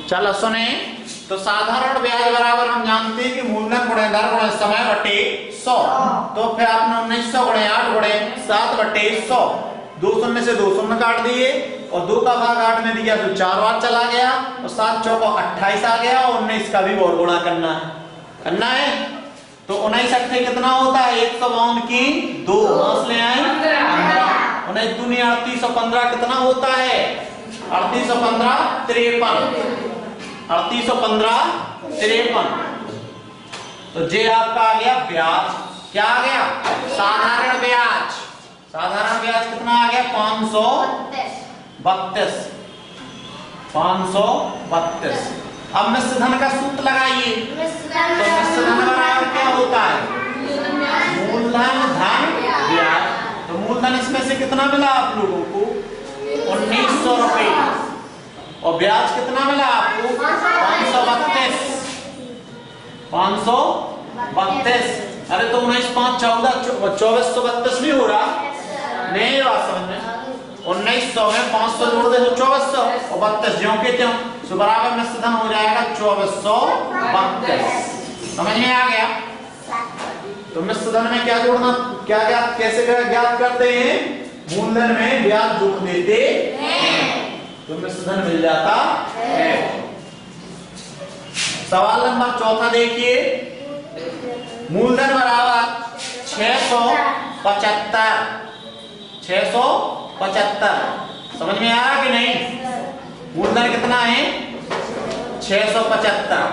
चलो सुने, तो साधारण ब्याज बराबर हम जानते हैं कि मूलधन गुणे दर गुणे समय बटे 100। तो फिर आपने 1900 गुणे 8 गुणे 7 बटे 100, 2 शून्य से 2 शून्य काट दिए और 2 का भाग 8 में दिया तो 4 बार चला गया और 7 चौको 28 आ गया और 19 का भी और गुणा करना है। तो 19 अट्ठे कितना होता है 152 की 2 ले आए 15, 19 दूनी 3815 कितना होता है 3815 53, 3815 53। तो जे आपका आ गया ब्याज, क्या आ गया साधारण ब्याज। साधारण ब्याज कितना आ गया 532, 532। अब मिश्र धन का सूत्र लगाइए। तो मिश्र धन बराबर क्या होता है मूलधन धन ब्याज। तो मूलधन इसमें से कितना मिला आप लोगों को 1900 रुपए और ब्याज कितना मिला आपको 532, 532। अरे तो 19 5 14 2432 नहीं हो रहा, नहीं बात समझ में। 1900 में 500 जोड़ दे तो 2400 और 32 ज्यों के त्यों, तो बराबर मिश्र धन हो जाएगा 2432। समझ में आ गया। तो मिश्र धन में क्या जोड़ना, क्या कैसे ज्ञात करते हैं, मूलधन में ब्याज जोड़ देते हैं तो मिश्र धन मिल जाता है। सवाल नंबर 4 देखिए, मूलधन बराबर 675, 675। समझ में आ रहा कि नहीं। मूलधन कितना है 675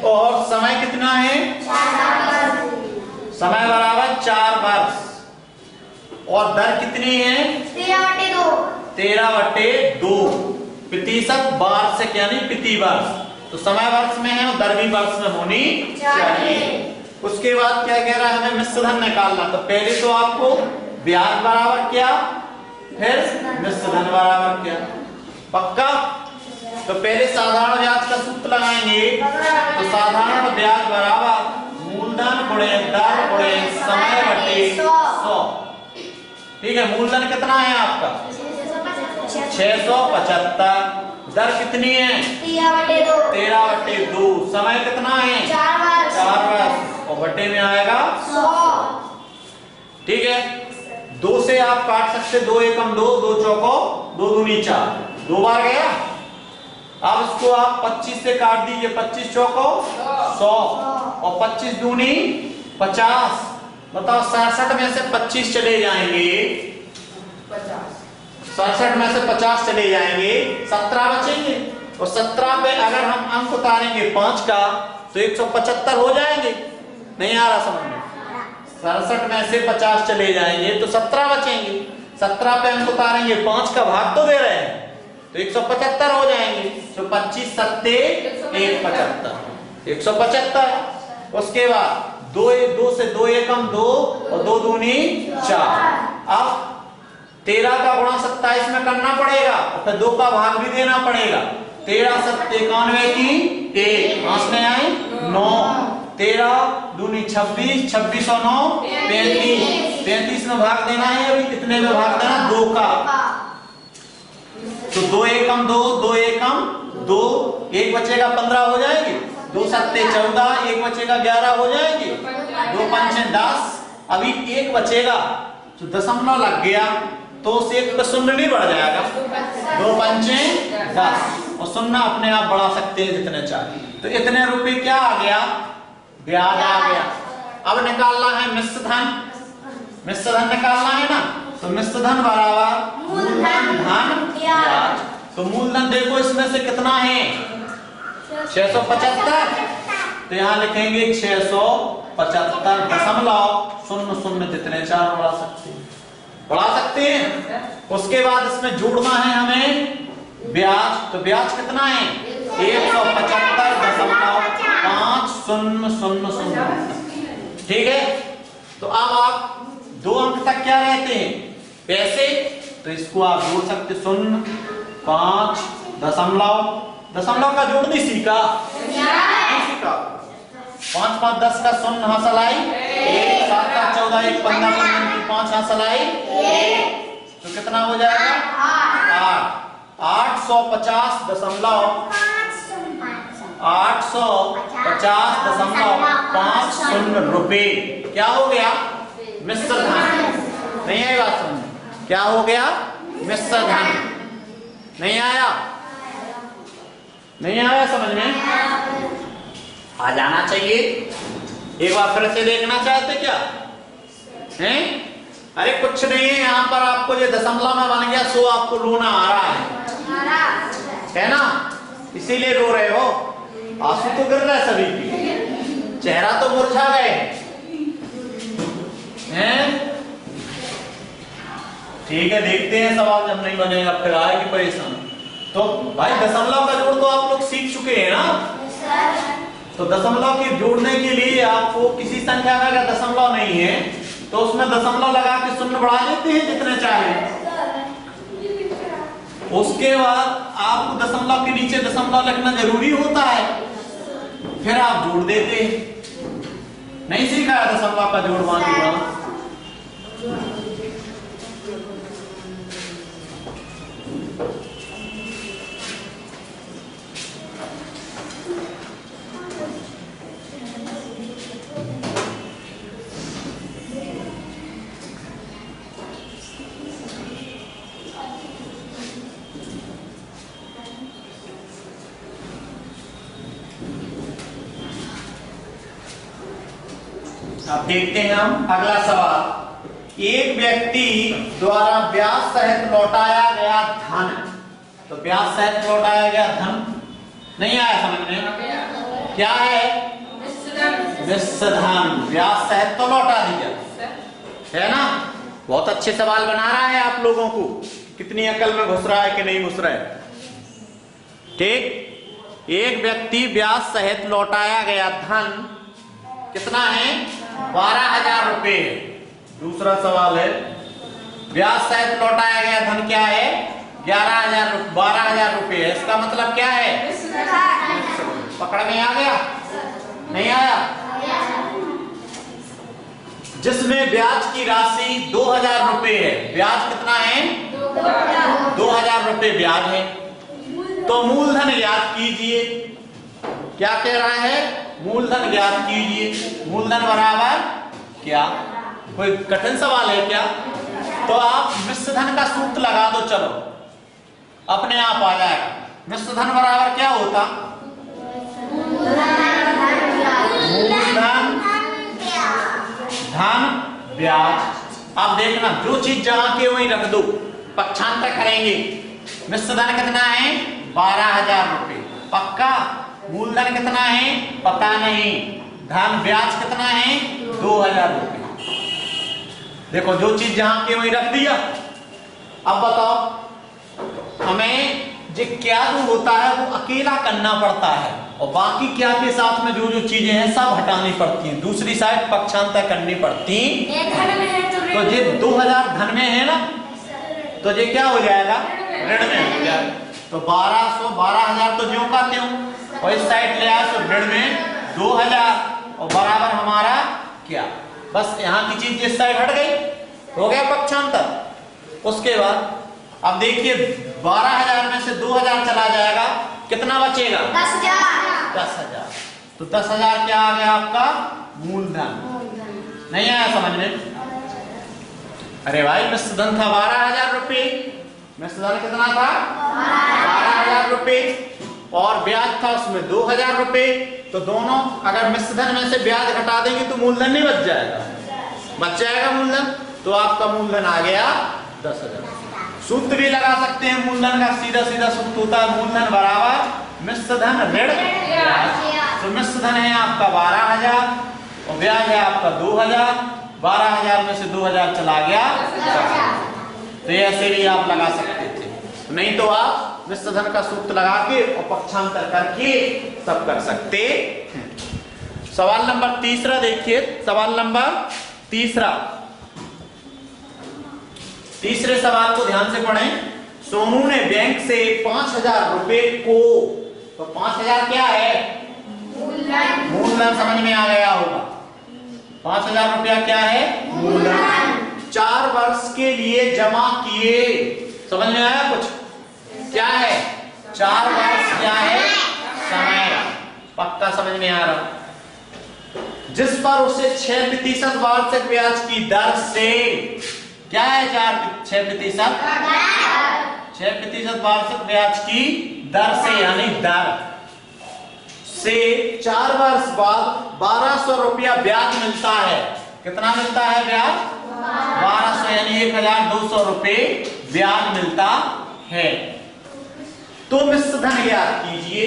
और समय कितना है समय बराबर 4 वर्ष और दर कितनी है 13/2 प्रतिशत वार्षिक यानी प्रति वर्ष। तो समय वर्ष में है और दर भी वर्ष में होनी चाहिए। उसके बाद क्या कह रहा है हमें मिश्र धन निकालना। तो पहले तो आपको ब्याज बराबर क्या फिर मिश्र धन बराबर क्या, पक्का। तो पहले साधारण ब्याज का सूत्र लगाएंगे। तो साधारण ब्याज बराबर मूलधन गुणे दर गुणे समय बटे 100। ठीक है, मूलधन कितना है आपका 675, दर कितनी है 13/2, समय कितना है 4 वर्ष और बटे में आएगा 100। ठीक है, 2 से आप काट सकते, 2 एकम 2, 2 चौको 2 दूनी 4, 2 बार गया। अब इसको आप 25 से काट दीजिए, 25 चौको 100 और 25 दूनी 50। बताओ 67 में से 25 चले जाएंगे, 67 में से 50 चले जाएंगे, 17 बचेंगे और 17 पे अगर हम अंक उतारेंगे 5 का तो 175 हो जाएंगे। नहीं आ रहा समझ में। 67 में से 50 चले जाएंगे तो 17 बचेंगे, 17 पे अंक उतारेंगे 5 का भाग तो दे रहे हैं तो 175 हो जाएंगे। तो 25 सत्ते 175, 175। उसके बाद 2 से 2 एकम 2 और 2 दूनी 4। अब 13 का गुणा 27 में करना पड़ेगा और फिर 2 का भाग भी देना पड़ेगा। 13 सत्ते 91 की 1 हाथ आए 9, 13 दूनी 26, 26 और 9 35, 35 में भाग देना है। अभी कितने में भाग देना 2 का। तो 2 एकम 2, 2 एकम 2, 1 बचेगा 15 हो जाएंगे, 2 सत्ते 14, 1 बचेगा 11 हो जाएंगे, 2 पंचे 10। अभी 1 बचेगा तो दशमलव लग गया तो उस 1 पे शून्य नहीं बढ़ जाएगा, 2 पंचे 10 और शून्य अपने आप बढ़ा सकते हैं जितने चाहिए। तो इतने रुपए क्या आ गया ब्याज आ गया। अब निकालना है मिश्र धन, मिश्र धन निकालना है ना। तो मिश्र धन बराबर मूलधन धन ब्याज। तो मूलधन देखो इसमें से कितना है 675, तो यहाँ लिखेंगे 675 दशमलव 00 जितने 4 बढ़ा सकते हैं। उसके बाद इसमें जोड़ना है हमें ब्याज। तो ब्याज कितना है 175.500। ठीक है, तो अब आप 2 अंक तक क्या रहते हैं पैसे, तो इसको आप जोड़ सकते 0, 5, दशमलव का जोड़ नहीं सीखा, 5 5 10 का 0 हासिल आई, 1 7 का 14, 1 15 15 की 5 हासिल आई, तो कितना हो जाएगा 8। 850.50 रुपए क्या हो गया? मिश्र धन। नहीं आई बात समझ में? क्या हो गया? मिश्र धन। नहीं आया? नहीं आया समझ में? आ जाना चाहिए। एक बार फिर से देखना चाहते क्या हैं? अरे कुछ नहीं है, यहाँ पर आपको ये दशमलव में बन गया, सो आपको रोना आ रहा है ना? इसीलिए रो रहे हो। आंसू तो गिर रहा है सभी की, चेहरा तो मुरझा गए हैं। ठीक है, देखते हैं सवाल, जब नहीं बनेगा फिर आएगी परेशान। तो भाई दशमलव का जोड़ तो आप लोग सीख चुके हैं ना? तो दशमलव के जोड़ने के लिए आपको किसी संख्या में अगर दशमलव नहीं है तो उसमें दशमलव लगा के शून्य बढ़ा लेते हैं जितने चाहे। उसके बाद आपको दशमलव के नीचे दशमलव लिखना जरूरी होता है, फिर आप जोड़ देते हैं। नहीं सीखा है दशमलव का जोड़ बाकी बढ़ाना? अब देखते हैं हम अगला सवाल। एक व्यक्ति द्वारा ब्याज सहित लौटाया गया धन, तो ब्याज सहित लौटाया गया धन नहीं आया समझ में? क्या है? मिश्र धन। ब्याज सहित तो लौटा दिया है ना? बहुत अच्छे सवाल बना रहा है आप लोगों को, कितनी अकल में घुस रहा है कि नहीं घुस रहा है। ठीक, एक व्यक्ति ब्याज सहित लौटाया गया धन कितना है? 12,000 रुपए। दूसरा सवाल है, ब्याज सहित लौटाया गया धन क्या है? 12,000 रुपए है। इसका मतलब क्या है? पकड़ में आ गया? नहीं आया? जिसमें ब्याज की राशि 2,000 रुपए है। ब्याज कितना है? 2,000 रुपए ब्याज है। तो मूलधन ज्ञात कीजिए। क्या कह रहा है? मूलधन ज्ञात कीजिए। मूलधन बराबर क्या? कोई कठिन सवाल है क्या? तो आप मिश्र धन का सूत्र लगा दो, चलो अपने आप आ जाएगा। मिश्र धन बराबर क्या होता? मूलधन धन ब्याज। अब देखना, जो चीज जहां के वहीं रख दो, पक्षांतर करेंगे। मिश्र धन कितना है? 12,000 रुपए पक्का। मूलधन कितना है? पता नहीं। धन ब्याज कितना है? 2,000 रुपए। देखो, जो चीज जहां के वहीं रख दिया। अब बताओ, हमें जो क्या जो होता है वो अकेला करना पड़ता है, और बाकी क्या के साथ में जो जो चीजें हैं सब हटानी पड़ती हैं, दूसरी साइड पक्षांतर करनी पड़ती। तो ये 2,000 धन में है ना, तो ये क्या हो जाएगा? ऋण में हो जाएगा। तो 12,000 तो ज्यों का त्यों, और इस साइड ले आए तो ऋण में 2,000 और बराबर हमारा क्या? बस यहाँ की चीज इस साइड हट गई, हो गया पक्षांतर। उसके बाद अब देखिए, 12,000 में से 2,000 चला जाएगा, कितना बचेगा? 10,000। तो 10,000 क्या आ गया आपका? मूलधन। नहीं आया समझ में? अरे भाई, मिश्र धन था 12,000 रुपए। मिश्र धन कितना था? 12,000 रुपए, और ब्याज था उसमें 2,000 रुपए। तो दोनों अगर मिश्र धन में से ब्याज घटा देंगे तो मूलधन नहीं बच जाएगा? बच जाएगा मूलधन। तो आपका मूलधन आ गया 10,000। सूत्र भी लगा सकते हैं मूलधन का, सीधा सीधा सूत्र होता है मूलधन बराबर मिश्र धन ऋण ब्याज। तो मिश्र धन है आपका 12,000 और ब्याज है आपका 2,000। 12,000 में से 2,000 चला गया 10,000। तो ऐसे भी आप लगा सकते थे, नहीं तो आप मिश्र धन का सूत्र लगा के और पक्षांतर करके सब कर सकते हैं। सवाल नंबर तीसरा देखिए। सवाल नंबर तीसरे सवाल को ध्यान से पढ़ें। सोनू ने बैंक से 5,000 रुपए को, तो 5,000 क्या है? मूलधन। समझ में आ गया होगा। 5,000 रुपया क्या है? मूलधन। 4 वर्ष के लिए जमा किए। समझ में आया कुछ? क्या है 4 वर्ष क्या है समय। पक्का समझ में आ रहा। जिस पर उसे 6% वार्षिक ब्याज की दर से क्या है 6% वार्षिक ब्याज की दर से यानी दर से 4 वर्ष बाद 1200 रुपया ब्याज मिलता है। कितना मिलता है ब्याज 1200 यानी 1200 रुपये ब्याज मिलता है। तो मिश्र धन ज्ञात कीजिए।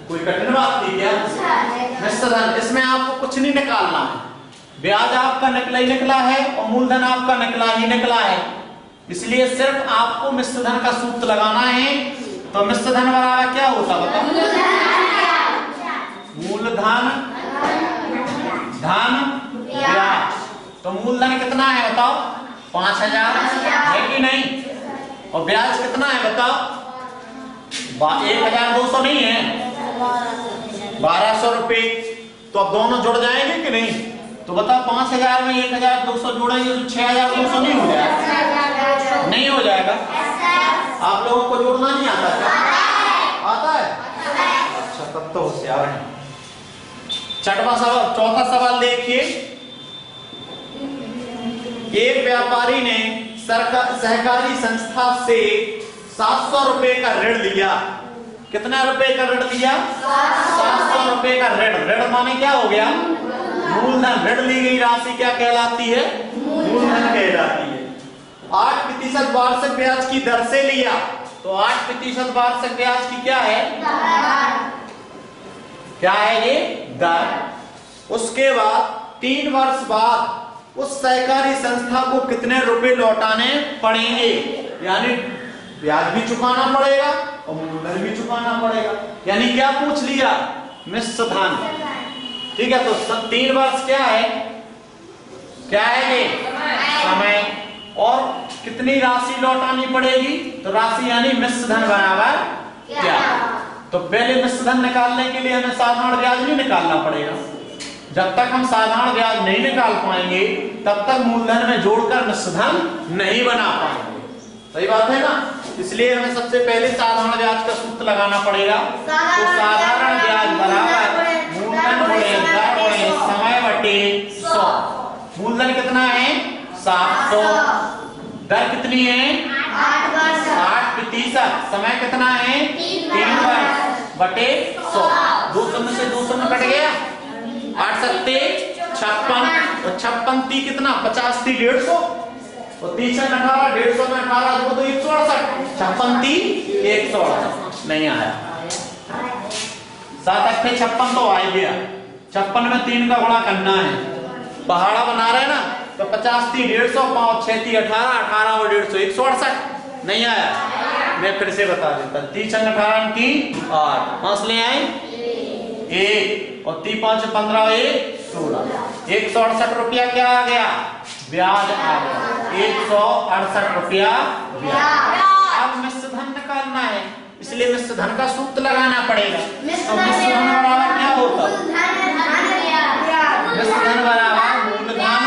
कोई कठिन बात थी क्या? मिश्र धन इसमें आपको कुछ नहीं निकालना है। ब्याज आपका निकला ही निकला है और मूलधन आपका निकला ही निकला है, इसलिए सिर्फ आपको मिश्र धन का सूत्र लगाना है। तो मिश्र धन बराबर क्या होता बताओ? मूलधन धन ब्याज। तो मूलधन कितना है बताओ? 5000 है कि नहीं? और ब्याज कितना है बताओ? 1200 नहीं है, 1200 रुपये। तो अब दोनों जुड़ जाएंगे कि नहीं? तो बताओ 5000 में 1200 जोड़ेंगे तो 6200 नहीं हो जाएगा? नहीं हो जाएगा। आप लोगों को जोड़ना नहीं आता क्या? आता है? अच्छा, तब तो होशियार है। चौथा सवाल देखिए। एक व्यापारी ने सहकारी संस्था से 700 रुपए का ऋण लिया। कितना रुपए का ऋण लिया? 700 रुपए का ऋण। ऋण माने क्या हो गया? मूलधन। ऋण ली गई राशि क्या कहलाती है? मूलधन कहलाती है। 8% वार्षिक ब्याज की दर से लिया। तो 8% वार्षिक ब्याज की क्या है? क्या है ये? दर। उसके बाद 3 वर्ष बाद उस सहकारी संस्था को कितने रुपए लौटाने पड़ेंगे? यानी ब्याज भी चुकाना पड़ेगा और मूलधन भी चुकाना पड़ेगा। यानी क्या पूछ लिया? मिश्र धन। ठीक है, तो 3 वर्ष क्या है? क्या है ये? समय। और कितनी राशि लौटानी पड़ेगी? तो राशि यानी मिश्र धन बराबर क्या? तो पहले मिश्र धन निकालने के लिए हमें साधारण ब्याज नहीं निकालना पड़ेगा। जब तक हम साधारण ब्याज नहीं निकाल पाएंगे तब तक मूलधन में जोड़कर मिश्र धन नहीं बना पाएंगे। सही बात है ना? इसलिए हमें सबसे पहले साधारण ब्याज का सूत्र लगाना पड़ेगा। तो साधारण ब्याज बराबर मूलधन गुणे दर गुणे समय बटे 100। मूलधन कितना है? 700। दर कितनी है? 8%। समय कितना है? 3 वर्ष बटे 100। 2 शून्य से 2 शून्य कट गया। 8 सत्ते 56 और 56 ती कितना? 50 ती 150 और 3 18 150 में 18 जो तो 168। 56 ती 168 नहीं आया। 7 8 56 तो आ गया। 56 में 3 का गुणा करना है। पहाड़ा बना रहे ना, तो 50 ती 150 5 6 ती 18 18 और 150 168 नहीं आया। मैं फिर से बता देता। 3 18 की 8 5 ले आए 1 और 3 5 15 1 16 168 रुपया क्या आ गया? ब्याज आ गया। 168 रुपया ब्याज। अब मिश्र धन निकालना है, इसलिए मिश्र धन का सूत्र लगाना पड़ेगा। तो मिश्र धन बराबर क्या होता? मिश्र धन बराबर मूलधन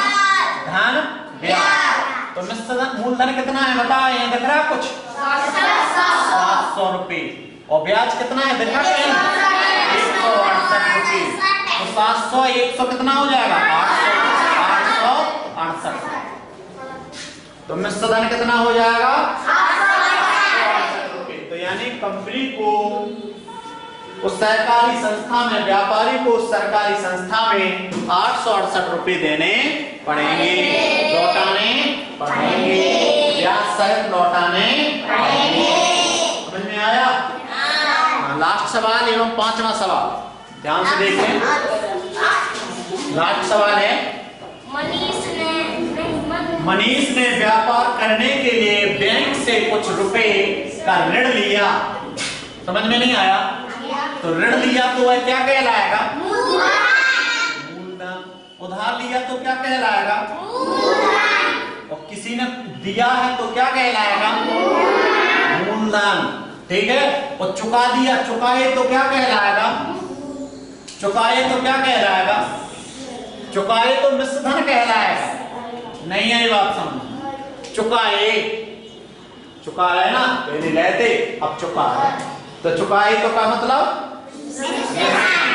धन ब्याज। तो मिश्र धन मूलधन कितना है बताओ? ये दिख रहा कुछ? 700 रुपये। और ब्याज कितना है दिखा? 168 रुपये। तो 700 100 कितना हो जाएगा? 868। तो मिश्र धन कितना हो जाएगा? 868 रुपये। तो यानी कंपनी को उस सहकारी संस्था में, व्यापारी को उस सरकारी संस्था में 868 रुपये देने पड़ेंगे, लौटाने पड़ेंगे, ब्याज सहित लौटाने पड़ेंगे। समझ में आया? लास्ट सवाल एवं 5वां सवाल ध्यान से देखें। लास्ट सवाल है, मनीष ने व्यापार करने के लिए बैंक से कुछ रुपए का ऋण लिया। समझ में नहीं आया? तो ऋण लिया तो वह क्या कहलाएगा? मूलधन। उधार लिया तो क्या कहलाएगा? मूलधन। और किसी ने दिया है तो क्या कहलाएगा? मूलधन। ठीक है। और चुका दिया, चुकाए तो क्या कहलाएगा? चुकाए तो क्या कहलाएगा? चुकाए तो मिश्र धन कहलाएगा। नहीं है ये बात समझ? चुकाए चुका रहे ना, पहले लेते अब चुका है, तो चुकाई तो का मतलब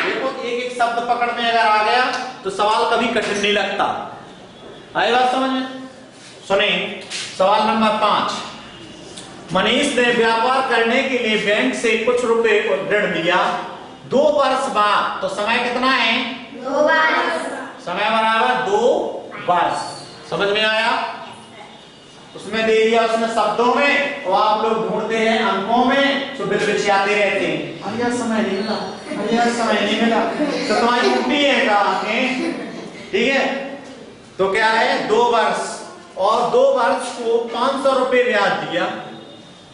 देखो एक एक शब्द पकड़ में अगर आ गया तो सवाल कभी कठिन नहीं लगता। आई बात समझ में? सुने सवाल नंबर 5। मनीष ने व्यापार करने के लिए बैंक से कुछ रुपए ऋण लिया 2 वर्ष बाद, तो समय कितना है? 2 वर्ष। समय बराबर 2 वर्ष। समझ में आया? उसमें दे दिया उसने शब्दों में, और आप लोग ढूंढते हैं अंकों में, तो बिलबिलाते रहते हैं, अरे यार समय नहीं मिला, अरे यार समय नहीं मिला, तो तुम्हारी छुट्टी है कहाँ? ठीक है, तो क्या है 2 वर्ष, और 2 वर्ष को 500 रुपए ब्याज दिया,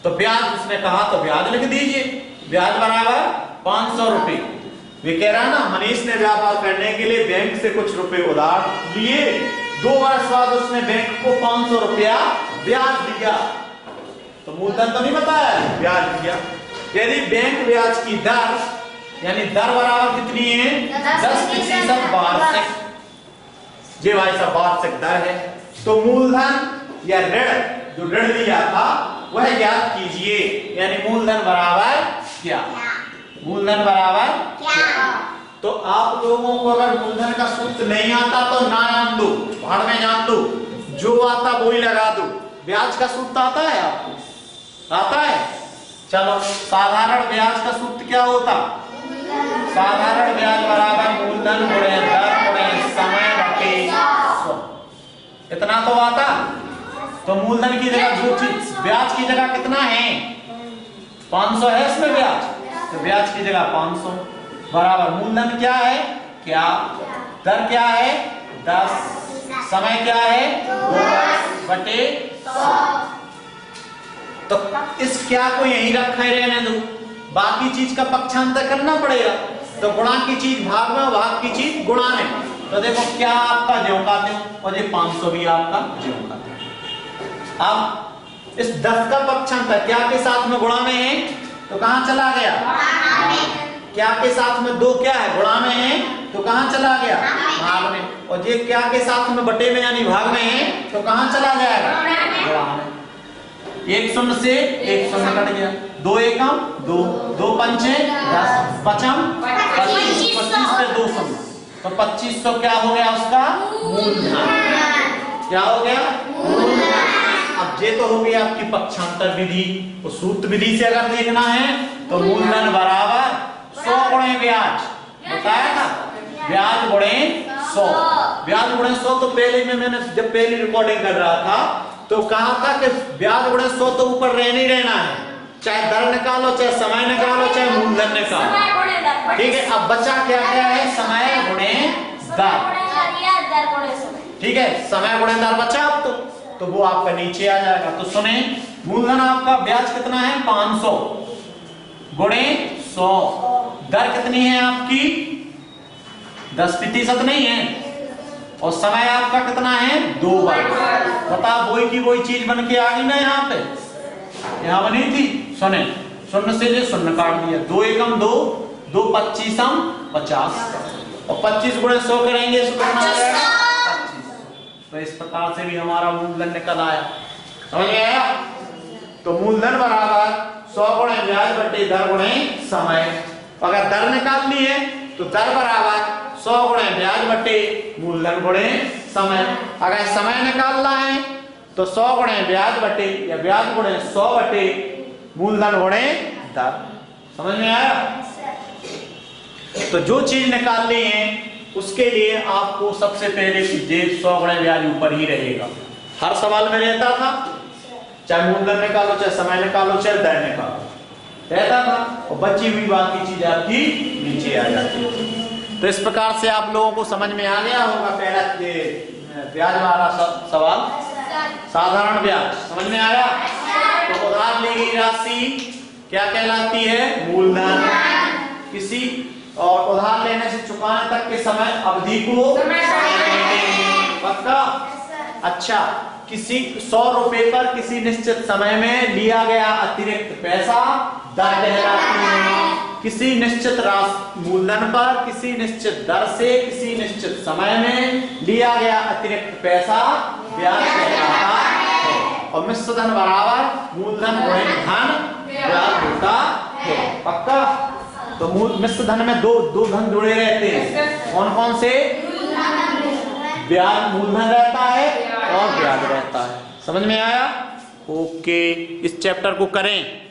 तो ब्याज उसने कहा तो ब्याज लिख दीजिए, ब्याज बराबर 500 रुपए। वे कह रहा ना मनीष ने व्यापार करने के लिए बैंक से कुछ रुपए उधार लिए, 2 वर्ष बाद उसने बैंक को 500 रुपया ब्याज दिया, तो मूलधन तो नहीं बताया, ब्याज दिया। यदि बैंक ब्याज की दर यानी दर बराबर कितनी है? 10% वार्षिक, ये भाई साहब वार्षिक दर है, तो मूलधन या ऋण जो ऋण लिया था वह ज्ञात कीजिए, यानी मूलधन बराबर क्या? मूलधन बराबर क्या? तो आप लोगों को अगर मूलधन का सूत्र नहीं आता तो ना जान दो, भाड़ में जान दो, जो आता वो ही लगा दो। ब्याज का सूत्र आता है आपको? आता है? चलो साधारण ब्याज का सूत्र क्या होता? साधारण ब्याज बराबर मूलधन गुणे दर गुणे समय बटे 100। इतना तो आता। तो मूलधन की जगह जो चीज ब्याज की जगह कितना है? 500 है इसमें ब्याज, तो ब्याज की जगह 500 बराबर मूलधन क्या है? क्या दर क्या है? 10, समय क्या है? 2 बटे 100। तो इस क्या को यही रखा ही रहने दो, बाकी चीज का पक्षांतर करना पड़ेगा। तो गुणा की चीज भाग में, भाग की चीज गुणा में, तो देखो क्या आपका ज्यों का त्यों, और ये 500 भी आपका ज्यों का त्यों। अब इस 10 का पक्षांतर क्या के साथ में गुणा में है, तो कहां चला गया? क्या के साथ में 2 क्या है? गुणा में है, तो कहां चला गया? भाग में। और ये क्या के साथ में बटे में यानी भाग में है, तो कहां चला जाएगा? गुणा में। 1 शून्य से 1 शून्य कट गया, 2 एकम 2, 2 पंचे 10, पचम 25, 25 पे 2 शून्य, तो 2500 क्या हो गया उसका? मूलधन। क्या हो गया? मूलधन। अब ये तो हो गई आपकी पक्षांतर विधि। तो सूत्र विधि से अगर देखना है तो मूलधन बराबर 100 गुणे ब्याज, बताया था, ब्याज गुणे 100। ब्याज गुणे 100 तो पहले में मैंने जब पहली रिकॉर्डिंग कर रहा था तो कहा था कि ब्याज गुणे 100 तो ऊपर रहने ही रहना है, चाहे दर निकालो, चाहे समय निकालो, चाहे मूलधन निकालो। ठीक है, अब बचा क्या क्या है? समय गुणे दर। ठीक है, समय गुणे दर बचा अब तो वो आपका नीचे आ जाएगा। तो सुने, मूलधन आपका ब्याज कितना है? 500 गुणे 100, दर कितनी है आपकी? 10% नहीं है, और समय आपका कितना है? 2 वर्ष। बताओ वही की वही चीज बन के आ गई ना, यहाँ पे यहाँ बनी थी। सुने, शून्य से जो शून्य काट दिया, 2 एकम 2, 2 पच्चीसम 50, और 25 गुणे 100 करेंगे तो कितना आ जाएगा? 25। तो इस प्रकार से भी हमारा मूलधन निकल आया। समझ में आया? तो मूलधन बराबर 100 गुणे ब्याज बटे दर गुणे समय। अगर दर निकालनी है तो दर बराबर 100 गुणे ब्याज बटे मूलधन गुणे समय। अगर समय निकालना है तो 100 गुणे ब्याज बटे या ब्याज गुणे 100 बटे मूलधन गुणे दर। समझ में आया? तो जो चीज निकालनी है उसके लिए आपको सबसे पहले 100 गुणे ब्याज ऊपर ही रहेगा, हर सवाल में रहता था, चाहे मूलधन निकालो, चाहे समय निकालो, चाहे दर निकालो, रहता था, और बची हुई बाकी चीज आपकी नीचे आ जाती है। तो इस प्रकार से आप लोगों को समझ में आ गया होगा पहला ब्याज वाला सवाल, साधारण ब्याज। समझ में आया? तो उधार ली गई राशि क्या कहलाती है? मूलधन। किसी और उधार लेने से चुकाने तक के समय अवधि को पक्का। अच्छा, किसी 100 रुपए पर किसी निश्चित समय में लिया गया अतिरिक्त पैसा दर कहलाती है। किसी निश्चित राशि मूलधन पर किसी निश्चित दर से किसी निश्चित समय में लिया गया अतिरिक्त पैसा ब्याज कहलाता है। और मिश्र धन बराबर मूलधन गुणे धन ब्याज होता है। पक्का? तो मिश्र धन में दो धन जुड़े रहते हैं। कौन कौन से? ब्याज मूलधन रहता है और ब्याज रहता है। समझ में आया? ओके, इस चैप्टर को करें।